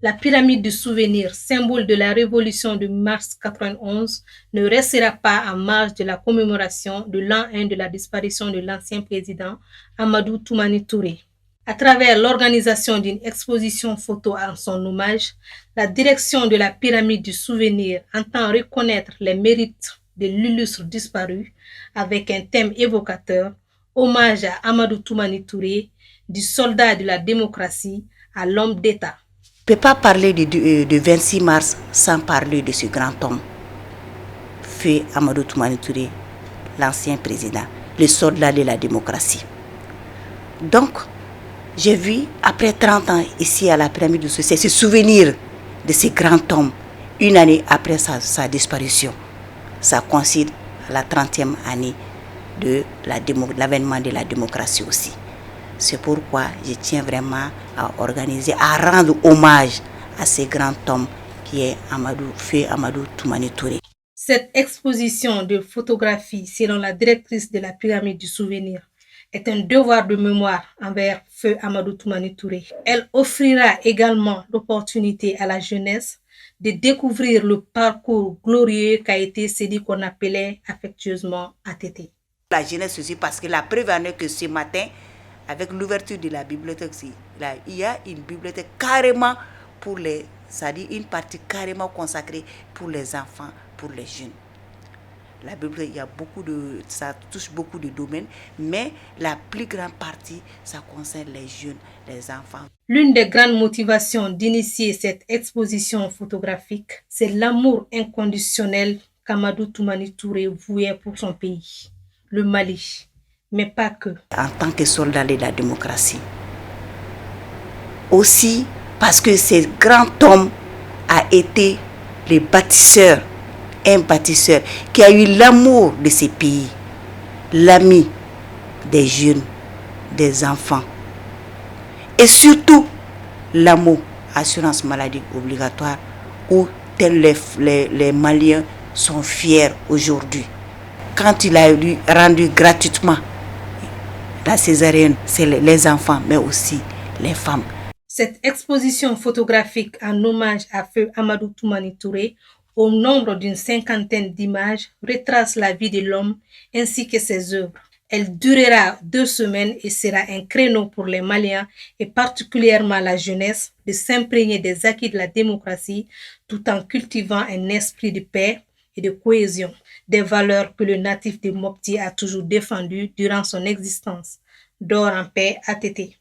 La pyramide du souvenir, symbole de la révolution de mars 91, ne restera pas en marge de la commémoration de l'an 1 de la disparition de l'ancien président Amadou Toumani Touré. À travers l'organisation d'une exposition photo en son hommage, la direction de la pyramide du souvenir entend reconnaître les mérites de l'illustre disparu avec un thème évocateur, hommage à Amadou Toumani Touré, du soldat de la démocratie à l'homme d'État. On ne peut pas parler de 26 mars sans parler de ce grand homme, feu Amadou Toumani Touré, l'ancien président, le soldat de la démocratie. Donc, j'ai vu, après 30 ans ici à la pyramide du Succès, se souvenir de ce grand homme, une année après sa disparition. Ça coïncide à la 30e année de l'avènement de la démocratie aussi. C'est pourquoi je tiens vraiment à organiser, à rendre hommage à ce grand homme qui est feu Amadou Toumani Touré. Cette exposition de photographie, selon la directrice de la pyramide du souvenir, est un devoir de mémoire envers feu Amadou Toumani Touré. Elle offrira également l'opportunité à la jeunesse de découvrir le parcours glorieux qu'a été celui qu'on appelait affectueusement ATT. La jeunesse aussi, parce que la preuve en est que ce matin, avec l'ouverture de la bibliothèque, il y a une bibliothèque carrément pour c'est-à-dire une partie carrément consacrée pour les enfants, pour les jeunes. La bibliothèque, ça touche beaucoup de domaines, mais la plus grande partie, ça concerne les jeunes, les enfants. L'une des grandes motivations d'initier cette exposition photographique, c'est l'amour inconditionnel qu'Amadou Toumani Touré vouait pour son pays, le Mali, mais pas que. En tant que soldat de la démocratie, aussi parce que ce grand homme a été le bâtisseur, un bâtisseur qui a eu l'amour de ce pays, l'ami des jeunes, des enfants, et surtout l'amour, assurance maladie obligatoire, où les Maliens sont fiers aujourd'hui. Quand il a rendu gratuitement la césarienne, c'est les enfants, mais aussi les femmes. Cette exposition photographique en hommage à feu Amadou Toumani Touré, au nombre d'une 50aine d'images, retrace la vie de l'homme ainsi que ses œuvres. Elle durera 2 semaines et sera un créneau pour les Maliens et particulièrement la jeunesse de s'imprégner des acquis de la démocratie tout en cultivant un esprit de paix et de cohésion, des valeurs que le natif de Mopti a toujours défendues durant son existence. Dors en paix, ATT.